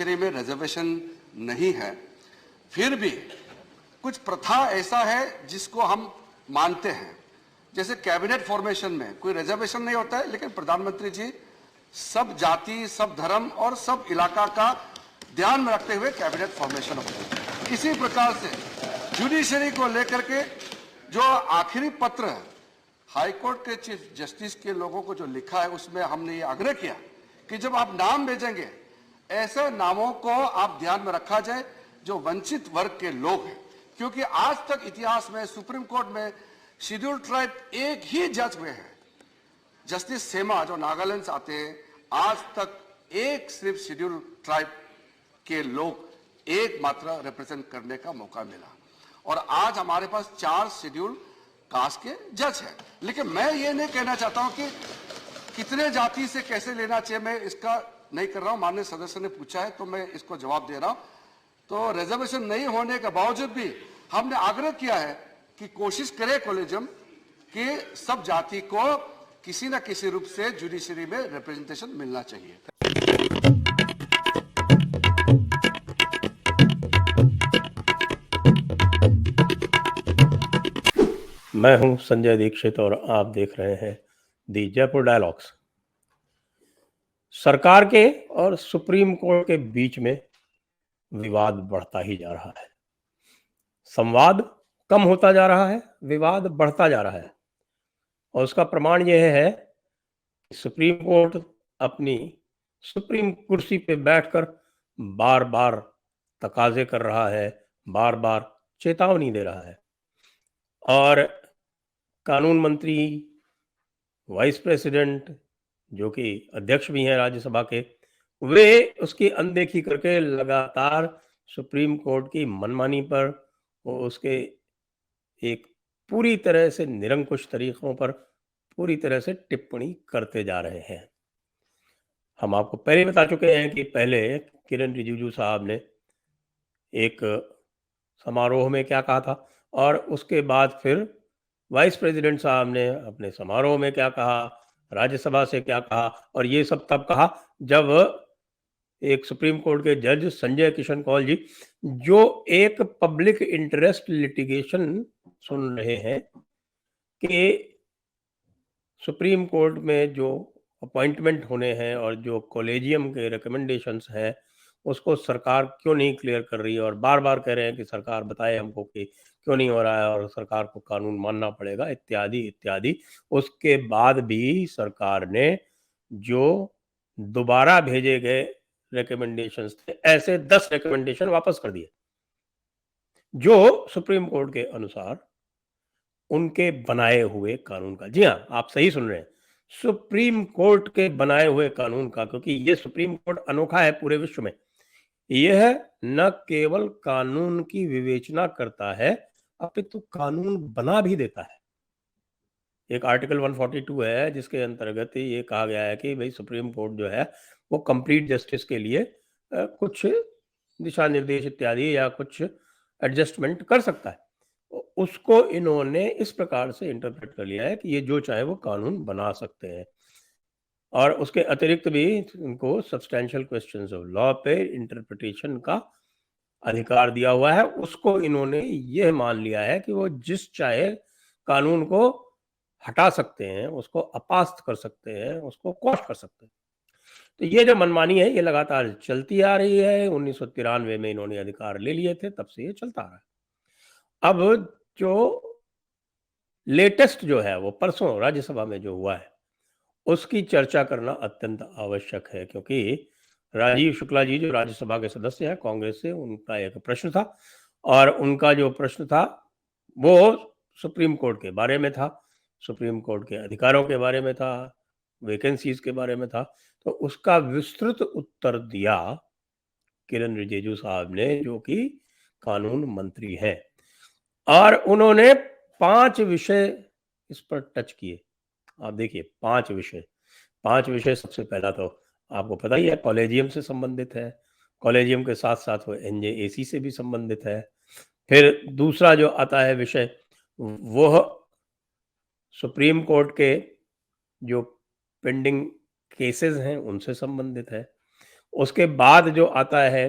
Judiciary में reservation नहीं है, फिर भी कुछ प्रथा ऐसा है जिसको हम मानते हैं। जैसे कैबिनेट फॉर्मेशन में कोई रिजर्वेशन नहीं होता है, लेकिन प्रधानमंत्री जी सब जाति, सब धर्म और सब इलाका का ध्यान में रखते हुए कैबिनेट फॉर्मेशन होता है। इसी प्रकार से जुडिशरी को लेकर के जो आखिरी पत्र हाईकोर्ट के चीफ जस्टिस के लोगों को जो लिखा है, उसमें हमने ये आग्रह किया कि जब आप नाम भेजेंगे, ऐसे नामों को आप ध्यान में रखा जाए जो वंचित वर्ग के लोग हैं, क्योंकि आज तक इतिहास में सुप्रीम कोर्ट में शेड्यूल ट्राइब एक ही जज हुए हैं, जस्टिस सेमा जो नागालैंड से आते हैं। आज तक एक सिर्फ शेड्यूल ट्राइब के लोग एकमात्र रिप्रेजेंट करने का मौका मिला, और आज हमारे पास 4 शेड्यूल कास्ट के जज हैं। लेकिन मैं ये नहीं कहना चाहता हूं कि कितने जाति से कैसे लेना चाहिए, मैं इसका नहीं कर रहा हूं। माननीय सदस्य ने पूछा है तो मैं इसको जवाब दे रहा हूं। तो रिजर्वेशन नहीं होने के बावजूद भी हमने आग्रह किया है कि कोशिश करे कॉलेजियम कि सब जाति को किसी न किसी रूप से जुडिशरी में रिप्रेजेंटेशन मिलना चाहिए। मैं हूं संजय दीक्षित और आप देख रहे हैं दी जयपुर डायलॉग्स। सरकार के और सुप्रीम कोर्ट के बीच में विवाद बढ़ता ही जा रहा है। संवाद कम होता जा रहा है, विवाद बढ़ता जा रहा है, और उसका प्रमाण यह है कि सुप्रीम कोर्ट अपनी सुप्रीम कुर्सी पे बैठकर बार बार तकाजे कर रहा है, बार बार चेतावनी दे रहा है, और कानून मंत्री, वाइस प्रेसिडेंट जो कि अध्यक्ष भी हैं राज्यसभा के, वे उसकी अनदेखी करके लगातार सुप्रीम कोर्ट की मनमानी पर, उसके एक पूरी तरह से निरंकुश तरीकों पर पूरी तरह से टिप्पणी करते जा रहे हैं। हम आपको पहले बता चुके हैं कि पहले किरेन रिजिजू साहब ने एक समारोह में क्या कहा था, और उसके बाद फिर वाइस प्रेसिडेंट साहब ने अपने समारोह में क्या कहा, राज्यसभा से क्या कहा, और ये सब तब कहा जब एक सुप्रीम कोर्ट के जज संजय किशन कौल जी, जो एक पब्लिक इंटरेस्ट लिटिगेशन सुन रहे हैं कि सुप्रीम कोर्ट में जो अपॉइंटमेंट होने हैं और जो कॉलेजियम के रिकमेंडेशंस हैं, उसको सरकार क्यों नहीं क्लियर कर रही है, और बार बार कह रहे हैं कि सरकार बताए हमको कि क्यों नहीं हो रहा है और सरकार को कानून मानना पड़ेगा, इत्यादि इत्यादि। उसके बाद भी सरकार ने जो दोबारा भेजे गए रिकमेंडेशंस थे, ऐसे 10 रिकमेंडेशन वापस कर दिए जो सुप्रीम कोर्ट के अनुसार उनके बनाए हुए कानून का, जी हाँ, आप सही सुन रहे हैं, सुप्रीम कोर्ट के बनाए हुए कानून का, क्योंकि ये सुप्रीम कोर्ट अनोखा है पूरे विश्व में। यह न केवल कानून की विवेचना करता है, अपितु कानून बना भी देता है। एक आर्टिकल 142 है जिसके अंतर्गत ये कहा गया है कि भाई सुप्रीम कोर्ट जो है वो कंप्लीट जस्टिस के लिए कुछ दिशा निर्देश इत्यादि या कुछ एडजस्टमेंट कर सकता है। उसको इन्होंने इस प्रकार से इंटरप्रेट कर लिया है कि ये जो चाहे वो कानून बना सकते हैं, और उसके अतिरिक्त भी उनको सब्सटैंशियल क्वेश्चंस ऑफ लॉ पे इंटरप्रिटेशन का अधिकार दिया हुआ है। उसको इन्होंने यह मान लिया है कि वो जिस चाहे कानून को हटा सकते हैं, उसको अपास्त कर सकते हैं, उसको क्वॉश कर सकते हैं। तो ये जो मनमानी है ये लगातार चलती आ रही है। 1993 में इन्होंने अधिकार ले लिए थे, तब से ये चलता आ रहा है। अब जो लेटेस्ट जो है वो परसों राज्यसभा में जो हुआ है उसकी चर्चा करना अत्यंत आवश्यक है, क्योंकि राजीव शुक्ला जी जो राज्यसभा के सदस्य हैं कांग्रेस से, उनका एक प्रश्न था, और उनका जो प्रश्न था वो सुप्रीम कोर्ट के बारे में था, सुप्रीम कोर्ट के अधिकारों के बारे में था, वैकेंसीज के बारे में था। तो उसका विस्तृत उत्तर दिया किरेन रिजिजू साहब ने, जो कि कानून मंत्री हैं, और उन्होंने 5 विषय इस पर टच किए। आप देखिए 5 विषय। सबसे पहला तो आपको पता ही है, कॉलेजियम से संबंधित है, कॉलेजियम के साथ साथ वो एनजेएसी से भी संबंधित है। फिर दूसरा जो आता है विषय, वह सुप्रीम कोर्ट के जो पेंडिंग केसेस हैं उनसे संबंधित है। उसके बाद जो आता है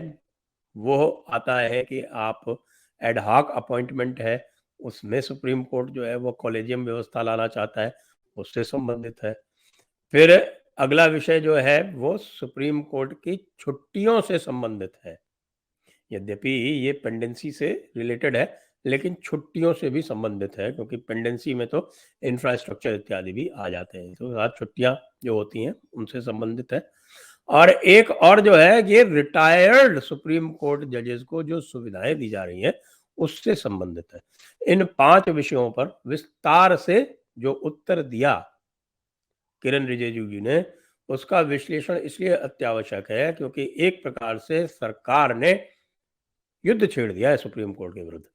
वो आता है कि आप एड हॉक अपॉइंटमेंट है, उसमें सुप्रीम कोर्ट जो है वो कॉलेजियम व्यवस्था लाना चाहता है, उससे संबंधित है। फिर अगला विषय जो है वो सुप्रीम कोर्ट की छुट्टियों से संबंधित है। यद्यपि ये पेंडेंसी से रिलेटेड है, लेकिन छुट्टियों से भी संबंधित है, क्योंकि पेंडेंसी में तो इंफ्रास्ट्रक्चर इत्यादि भी आ जाते हैं, तो आज छुट्टियां जो होती हैं उनसे संबंधित है। और एक और जो है ये रिटायर्ड सुप्रीम कोर्ट जजेस को जो सुविधाएं दी जा रही हैं उससे संबंधित है। इन 5 विषयों पर विस्तार से जो उत्तर दिया किरण रिजिजू जी ने, उसका विश्लेषण इसलिए अत्यावश्यक है क्योंकि एक प्रकार से सरकार ने युद्ध छेड़ दिया है सुप्रीम कोर्ट के विरुद्ध।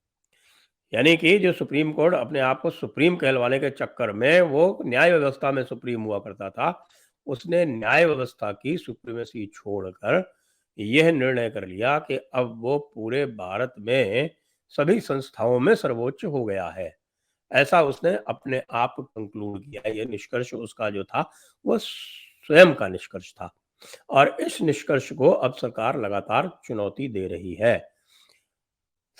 यानी कि जो सुप्रीम कोर्ट अपने आप को सुप्रीम कहलवाने के चक्कर में वो न्याय व्यवस्था में सुप्रीम हुआ करता था, उसने न्याय व्यवस्था की सुप्रीमेसी छोड़कर यह निर्णय कर लिया कि अब वो पूरे भारत में सभी संस्थाओं में सर्वोच्च हो गया है। ऐसा उसने अपने आप कंक्लूड किया। यह निष्कर्ष उसका जो था वो स्वयं का निष्कर्ष था, और इस निष्कर्ष को अब सरकार लगातार चुनौती दे रही है।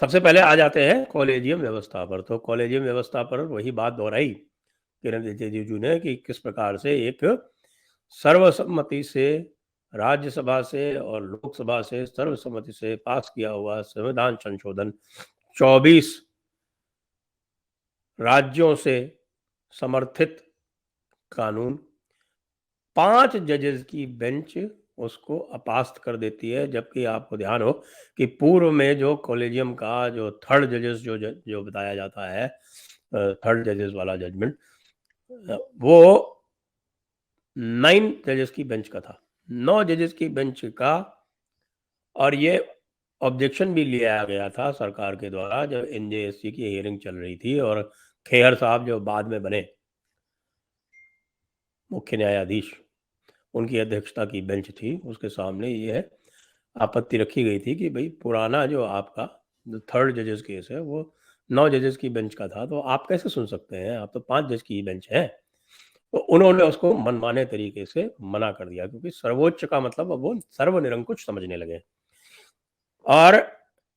सबसे पहले आ जाते हैं कॉलेजियम व्यवस्था पर। तो कॉलेजियम व्यवस्था पर वही बात दोहराई किरण रिजिजू ने कि किस प्रकार से एक सर्वसम्मति से राज्यसभा से और लोकसभा से सर्वसम्मति से पास किया हुआ संविधान संशोधन 24 राज्यों से समर्थित कानून 5 जजेस की बेंच उसको अपास्त कर देती है। जबकि आपको ध्यान हो कि पूर्व में जो कॉलेजियम का जो थर्ड जजेस जो बताया जाता है, थर्ड जजेस वाला जजमेंट, वो 9 जजेस की बेंच का था, 9 जजेस की बेंच का। और ये ऑब्जेक्शन भी लिया गया था सरकार के द्वारा जब एनजेएससी की हियरिंग चल रही थी, और खेहर साहब जो बाद में बने मुख्य न्यायाधीश, उनकी अध्यक्षता की बेंच थी, उसके सामने ये है आपत्ति रखी गई थी कि भाई पुराना जो आपका जो थर्ड जजेस केस है वो 9 जजेस की बेंच का था, तो आप कैसे सुन सकते हैं, आप तो 5 जज की बेंच है। तो उन्होंने उसको मनमाने तरीके से मना कर दिया, क्योंकि सर्वोच्च का मतलब अब वो सर्वनिरंकुश समझने लगे, और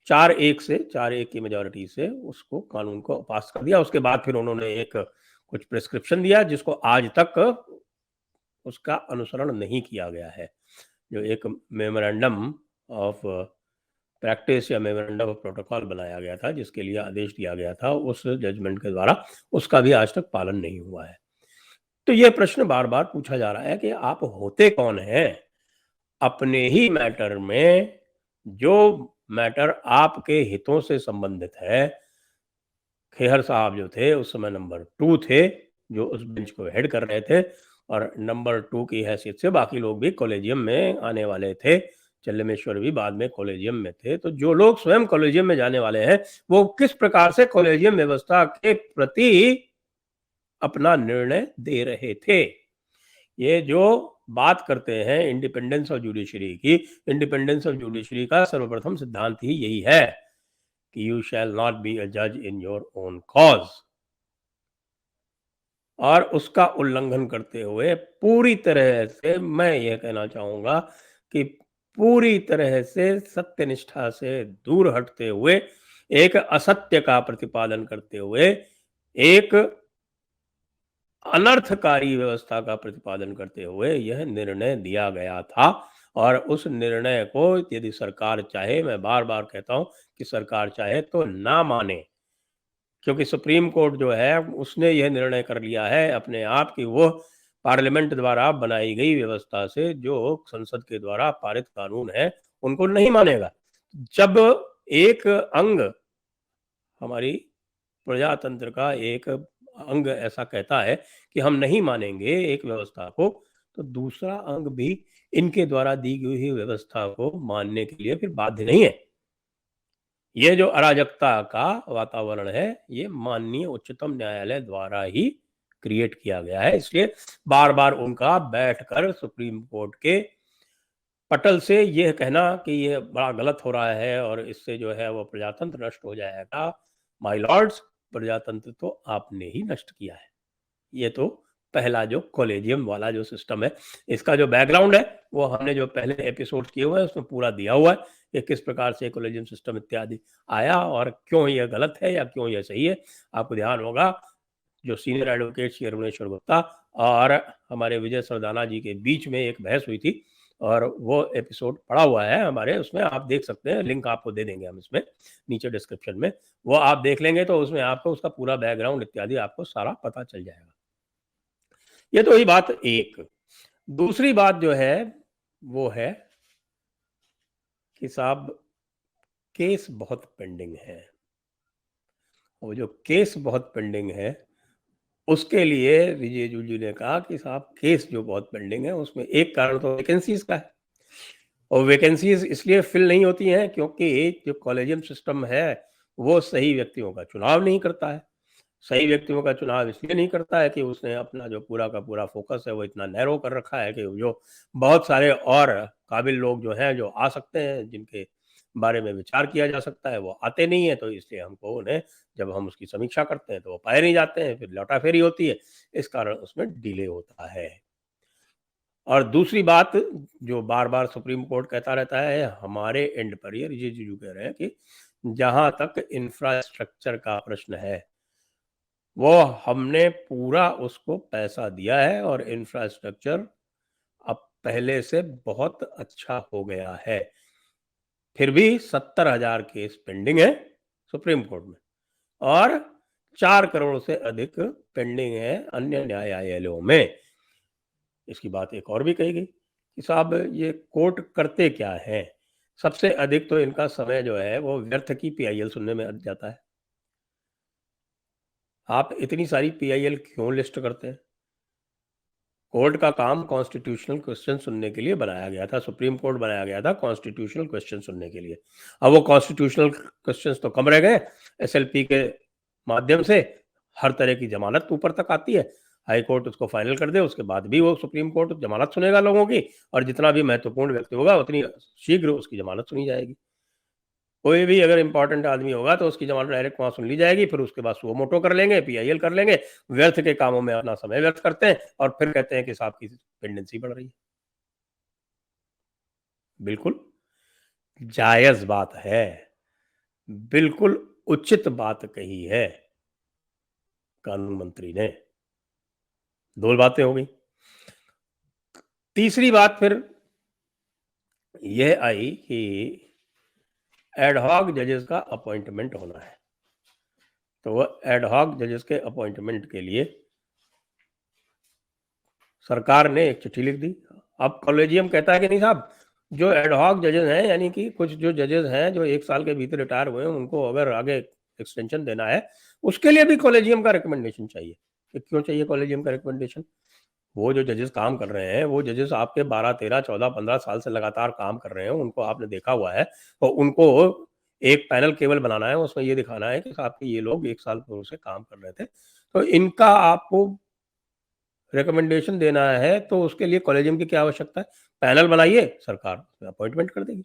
4-1 की मेजोरिटी से उसको कानून को पास कर दिया। उसके बाद फिर उन्होंने एक कुछ प्रिस्क्रिप्शन दिया जिसको आज तक उसका अनुसरण नहीं किया गया है। जो एक मेमोरेंडम ऑफ प्रैक्टिस या मेमोरेंडम ऑफ प्रोटोकॉल बनाया गया था, जिसके लिए आदेश दिया गया था उस जजमेंट के द्वारा, उसका भी आज तक पालन नहीं हुआ है। तो यह प्रश्न बार बार पूछा जा रहा है कि आप होते कौन हैं अपने ही मैटर में, जो मैटर आपके हितों से संबंधित है। खेहर साहब जो थे उस समय नंबर 2 थे, जो उस बेंच को हेड कर रहे थे, और नंबर 2 की हैसियत से बाकी लोग भी कॉलेजियम में आने वाले थे। चल्लेमेश्वर भी बाद में कॉलेजियम में थे। तो जो लोग स्वयं कॉलेजियम में जाने वाले हैं वो किस प्रकार से कॉलेजियम व्यवस्था के प्रति अपना निर्णय दे रहे थे। ये जो बात करते हैं इंडिपेंडेंस ऑफ जुडिशरी की, इंडिपेंडेंस ऑफ जुडिशरी का सर्वप्रथम सिद्धांत ही यही है कि you shall not be a जज इन योर ओन कॉज। और उसका उल्लंघन करते हुए पूरी तरह से मैं यह कहना चाहूंगा कि पूरी तरह से सत्यनिष्ठा से दूर हटते हुए, एक असत्य का प्रतिपादन करते हुए, एक अनर्थकारी व्यवस्था का प्रतिपादन करते हुए यह निर्णय दिया गया था। और उस निर्णय को यदि सरकार चाहे, मैं बार बार कहता हूं कि सरकार चाहे तो ना माने, क्योंकि सुप्रीम कोर्ट जो है उसने यह निर्णय कर लिया है अपने आप कि वो पार्लियामेंट द्वारा बनाई गई व्यवस्था से जो संसद के द्वारा पारित कानून है उनको नहीं मानेगा। जब एक अंग, हमारी प्रजातंत्र का एक अंग ऐसा कहता है कि हम नहीं मानेंगे एक व्यवस्था को, तो दूसरा अंग भी इनके द्वारा दी गई हुई व्यवस्था को मानने के लिए फिर बाध्य नहीं है। ये जो अराजकता का वातावरण है ये माननीय उच्चतम न्यायालय द्वारा ही क्रिएट किया गया है। इसलिए बार बार उनका बैठकर सुप्रीम कोर्ट के पटल से यह कहना कि यह बड़ा गलत हो रहा है और इससे जो है वो प्रजातंत्र नष्ट हो जाएगा, माय लॉर्ड्स, प्रजातंत्र तो आपने ही नष्ट किया है। ये तो पहला जो कॉलेजियम वाला जो सिस्टम है। इसका जो बैकग्राउंड है वो हमने जो पहले एपिसोड किए हुए हैं उसमें पूरा दिया हुआ है कि किस प्रकार से कॉलेजियम सिस्टम इत्यादि आया और क्यों यह गलत है या क्यों यह सही है। आपको ध्यान होगा जो सीनियर एडवोकेट श्री अरुणेश्वर गुप्ता और हमारे विजय सरदाना जी के बीच में एक बहस हुई थी और वो एपिसोड पड़ा हुआ है हमारे, उसमें आप देख सकते हैं, लिंक आपको दे देंगे हम इसमें नीचे डिस्क्रिप्शन में, वो आप देख लेंगे तो उसमें आपको उसका पूरा बैकग्राउंड इत्यादि आपको सारा पता चल जाएगा। ये तो ही बात एक। दूसरी बात जो है वो है कि साहब केस बहुत पेंडिंग है। वो जो केस बहुत पेंडिंग है उसके लिए रिजिजू जी ने कहा कि साहब केस जो बहुत पेंडिंग है उसमें एक कारण तो वैकेंसीज का है और वैकेंसीज इसलिए फिल नहीं होती हैं क्योंकि जो कॉलेजियम सिस्टम है वो सही व्यक्तियों का चुनाव नहीं करता है। सही व्यक्तियों का चुनाव इसलिए नहीं करता है कि उसने अपना जो पूरा का पूरा फोकस है वो इतना नैरो कर रखा है कि जो बहुत सारे और काबिल लोग जो हैं जो आ सकते हैं जिनके बारे में विचार किया जा सकता है वो आते नहीं है, तो इसलिए हमको उन्हें जब हम उसकी समीक्षा करते हैं तो वो पाए नहीं जाते हैं, फिर लौटाफेरी होती है, इस कारण उसमें डिले होता है। और दूसरी बात जो बार बार सुप्रीम कोर्ट कहता रहता है हमारे एंड पर ये रिजिजू कह रहे हैं कि जहां तक इंफ्रास्ट्रक्चर का प्रश्न है वो हमने पूरा उसको पैसा दिया है और इंफ्रास्ट्रक्चर अब पहले से बहुत अच्छा हो गया है। फिर भी 70,000 केस पेंडिंग है सुप्रीम कोर्ट में और 4 करोड़ से अधिक पेंडिंग है अन्य न्यायालयों में। इसकी बात एक और भी कही गई कि साहब ये कोर्ट करते क्या है, सबसे अधिक तो इनका समय जो है वो व्यर्थ की पीआईएल सुनने में लग जाता है। आप इतनी सारी पीआईएल क्यों लिस्ट करते हैं? कोर्ट का काम कॉन्स्टिट्यूशनल क्वेश्चन सुनने के लिए बनाया गया था, सुप्रीम कोर्ट बनाया गया था कॉन्स्टिट्यूशनल क्वेश्चन सुनने के लिए। अब वो कॉन्स्टिट्यूशनल क्वेश्चंस तो कम रह गए, एसएलपी के माध्यम से हर तरह की जमानत ऊपर तक आती है, हाई कोर्ट उसको फाइनल कर दे उसके बाद भी वो सुप्रीम कोर्ट जमानत सुनेगा लोगों की, और जितना भी महत्वपूर्ण व्यक्ति होगा उतनी शीघ्र उसकी जमानत सुनी जाएगी। कोई भी अगर इंपॉर्टेंट आदमी होगा तो उसकी जमानत डायरेक्ट वहां सुन ली जाएगी, फिर उसके बाद सुओ मोटो कर लेंगे, पीआईएल कर लेंगे, व्यर्थ के कामों में अपना समय व्यर्थ करते हैं और फिर कहते हैं कि साहब की पेंडेंसी बढ़ रही है। बिल्कुल जायज बात है, बिल्कुल उचित बात कही है कानून मंत्री ने। दो बातें हो गई। तीसरी बात फिर यह आई कि एडहॉक जजेस का अपॉइंटमेंट होना है, तो वह एडहॉक जजेस के अपॉइंटमेंट के लिए सरकार ने एक चिट्ठी लिख दी। अब कॉलेजियम कहता है कि नहीं साहब जो एडहॉक जजेस हैं यानी कि कुछ जो जजेस हैं जो 1 साल के भीतर रिटायर हुए हैं उनको अगर आगे एक्सटेंशन देना है उसके लिए भी कॉलेजियम का रिकमेंडेशन चाहिए। कि क्यों चाहिए कॉलेजियम का रिकमेंडेशन? वो जो जजेस काम कर रहे हैं वो जजेस आपके 12, 13, 14, 15 साल से लगातार काम कर रहे हैं, उनको आपने देखा हुआ है, तो उनको एक पैनल केवल बनाना है, उसमें ये दिखाना है कि साहब ये लोग 1 साल पूर्व से काम कर रहे थे, तो इनका आपको रिकमेंडेशन देना है, तो उसके लिए कॉलेजियम की क्या आवश्यकता है? पैनल बनाइए, सरकार अपॉइंटमेंट कर देगी।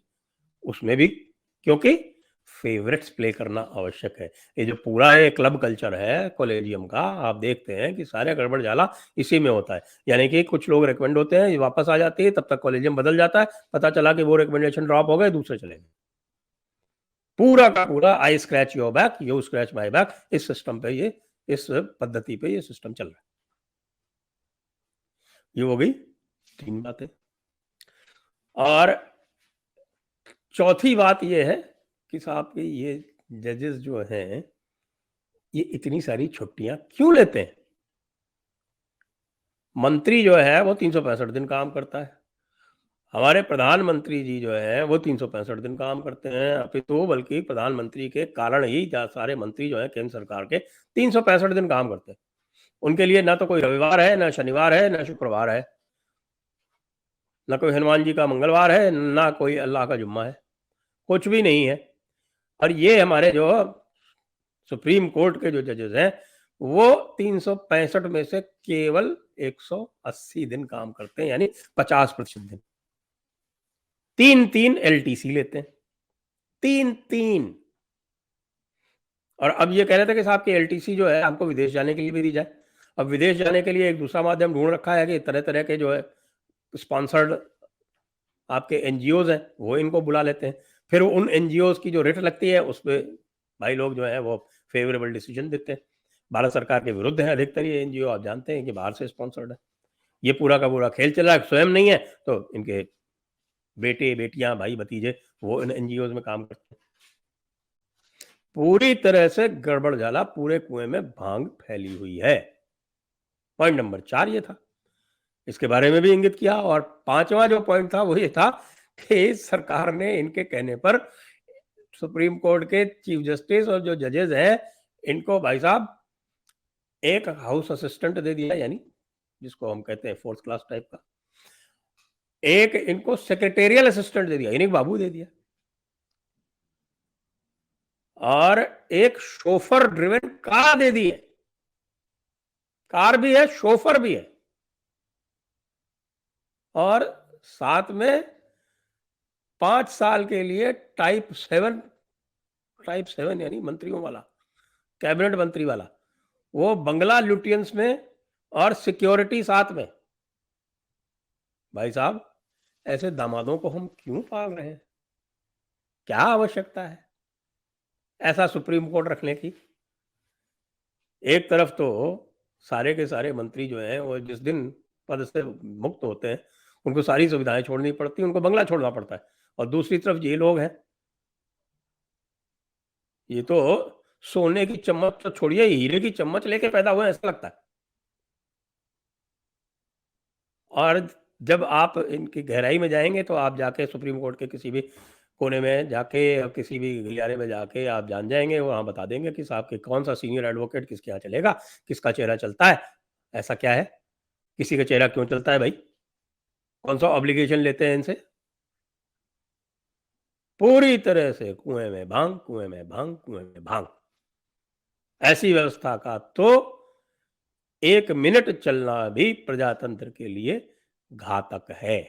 उसमें भी क्योंकि फेवरेट्स प्ले करना आवश्यक है। ये जो पूरा ये क्लब कल्चर है कॉलेजियम का, आप देखते हैं कि सारे गड़बड़ झाला इसी में होता है। यानी कि कुछ लोग रिकमेंड होते हैं, ये वापस आ जाती है, तब तक कॉलेजियम बदल जाता है, पता चला कि वो रिकमेंडेशन ड्रॉप हो गए, दूसरे चले गए। पूरा का पूरा आई scratch your back, you scratch my back, इस सिस्टम पे ये, इस पद्धति पे ये सिस्टम चल रहा है। ये हो गई 3 बातें। और चौथी बात ये है कि साहब के ये जजेस जो हैं ये इतनी सारी छुट्टियां क्यों लेते हैं? मंत्री जो है वो 365 दिन काम करता है, हमारे प्रधानमंत्री जी जो है वो 365 दिन काम करते हैं, अपितु बल्कि प्रधानमंत्री के कारण ही सारे मंत्री जो है केंद्र सरकार के 365 दिन काम करते हैं। उनके लिए ना तो कोई रविवार है, ना शनिवार है, ना शुक्रवार है, ना कोई हनुमान जी का मंगलवार है, ना कोई अल्लाह का जुम्मा है, कुछ भी नहीं है। और ये हमारे जो सुप्रीम कोर्ट के जो जजेस हैं वो 365 में से केवल 180 दिन काम करते हैं, यानी 50% दिन। 3 एलटीसी लेते हैं, 3। और अब ये कह रहे थे कि साहब की एलटीसी जो है हमको विदेश जाने के लिए भी दी जाए। अब विदेश जाने के लिए एक दूसरा माध्यम ढूंढ रखा है कि तरह तरह के जो है स्पॉन्सर्ड आपके एनजीओज हैं वो इनको बुला लेते हैं, फिर उन एनजीओज की जो रेट लगती है उस पर भाई लोग जो है वो फेवरेबल डिसीजन देते हैं। भारत सरकार के विरुद्ध है अधिकतर ये एनजीओ, आप जानते हैं कि बाहर से स्पॉन्सर्ड है। ये पूरा का पूरा खेल चला है, स्वयं नहीं है तो इनके बेटे बेटियां भाई भतीजे वो इन एनजीओ में काम करते हैं। पूरी तरह से गड़बड़ झाला, पूरे कुएं में भांग फैली हुई है। पॉइंट नंबर 4 ये था, इसके बारे में भी इंगित किया। और 5वां जो पॉइंट था वो ये था कि सरकार ने इनके कहने पर सुप्रीम कोर्ट के चीफ जस्टिस और जो जजेस हैं इनको भाई साहब एक हाउस असिस्टेंट दे दिया, यानी जिसको हम कहते हैं फोर्थ क्लास टाइप का, एक इनको सेक्रेटेरियल असिस्टेंट दे दिया, यानी बाबू दे दिया, और एक शोफर ड्रिवन कार दे दी है। कार भी है, शोफर भी है, और साथ में 5 साल के लिए टाइप 7 यानी मंत्रियों वाला, कैबिनेट मंत्री वाला, वो बंगला लुटियंस में, और सिक्योरिटी साथ में। भाई साहब ऐसे दामादों को हम क्यों पाल रहे हैं? क्या आवश्यकता है ऐसा सुप्रीम कोर्ट रखने की? एक तरफ तो सारे के सारे मंत्री जो हैं वो जिस दिन पद से मुक्त होते हैं उनको सारी सुविधाएं छोड़नी पड़ती हैं, उनको बंगला छोड़ना पड़ता है, और दूसरी तरफ ये लोग हैं, ये तो सोने की चम्मच तो छोड़िए, हीरे की चम्मच लेके पैदा हुए ऐसा लगता है। और जब आप इनकी गहराई में जाएंगे तो आप जाके सुप्रीम कोर्ट के किसी भी कोने में जाके, किसी भी गलियारे में जाके आप जान जाएंगे, वहां बता देंगे कि साहब के कौन सा सीनियर एडवोकेट किसके यहाँ चलेगा, किसका चेहरा चलता है। ऐसा क्या है, किसी का चेहरा क्यों चलता है भाई? कौन सा ऑब्लिगेशन लेते हैं इनसे? पूरी तरह से कुएं में भांग, कुएं में भांग, कुएं में भांग। ऐसी व्यवस्था का तो 1 मिनट चलना भी प्रजातंत्र के लिए घातक है।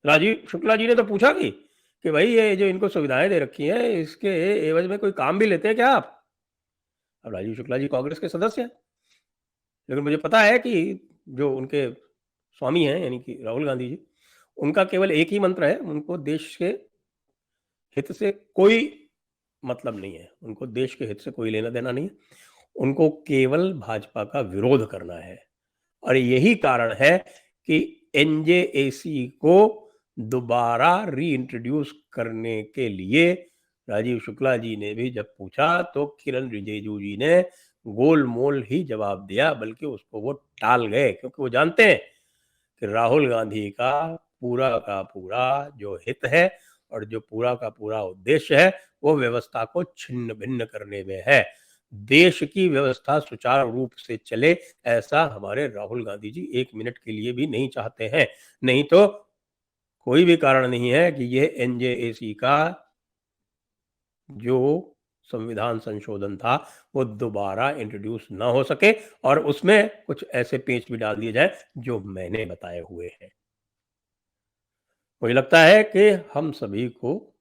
राजीव शुक्ला जी ने तो पूछा कि भाई ये जो इनको सुविधाएं दे रखी हैं इसके एवज में कोई काम भी लेते हैं क्या आप? अब राजीव शुक्ला जी कांग्रेस के सदस्य हैं, लेकिन मुझे पता है कि जो उनके स्वामी हैं यानी कि राहुल गांधी जी, उनका केवल एक ही मंत्र है, उनको देश के हित से कोई मतलब नहीं है, उनको देश के हित से कोई लेना देना नहीं है, उनको केवल भाजपा का विरोध करना है। और यही कारण है कि एनजेएसी को दोबारा रीइंट्रोड्यूस करने के लिए राजीव शुक्ला जी ने भी जब पूछा तो किरण रिजिजू जी ने गोलमोल ही जवाब दिया, बल्कि उसको वो टाल गए, क्योंकि वो जानते हैं कि राहुल गांधी का पूरा जो हित है और जो पूरा का पूरा उद्देश्य है वो व्यवस्था को छिन्न भिन्न करने में है। देश की व्यवस्था सुचारू रूप से चले ऐसा हमारे राहुल गांधी जी 1 मिनट के लिए भी नहीं चाहते हैं। नहीं तो कोई भी कारण नहीं है कि ये एनजेएसी का जो संविधान संशोधन था वो दोबारा इंट्रोड्यूस ना हो सके और उसमें कुछ ऐसे पेच भी डाल दिए जाए जो मैंने बताए हुए हैं। मुझे लगता है कि हम सभी को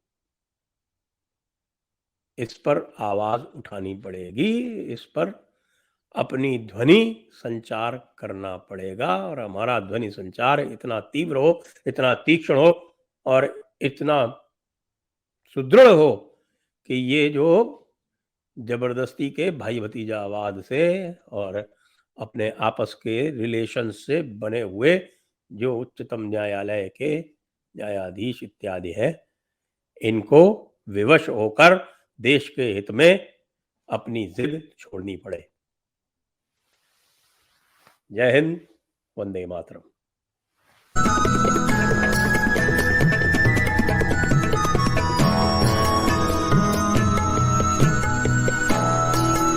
इस पर आवाज उठानी पड़ेगी, इस पर अपनी ध्वनि संचार करना पड़ेगा, और हमारा ध्वनि संचार इतना तीव्र हो, इतना तीक्ष्ण हो और इतना सुदृढ़ हो कि ये जो जबरदस्ती के भाई भतीजावाद से और अपने आपस के रिलेशन से बने हुए जो उच्चतम न्यायालय के न्यायाधीश इत्यादि हैं, इनको विवश होकर देश के हित में अपनी जिद छोड़नी पड़े। जय हिंद, वंदे मातरम।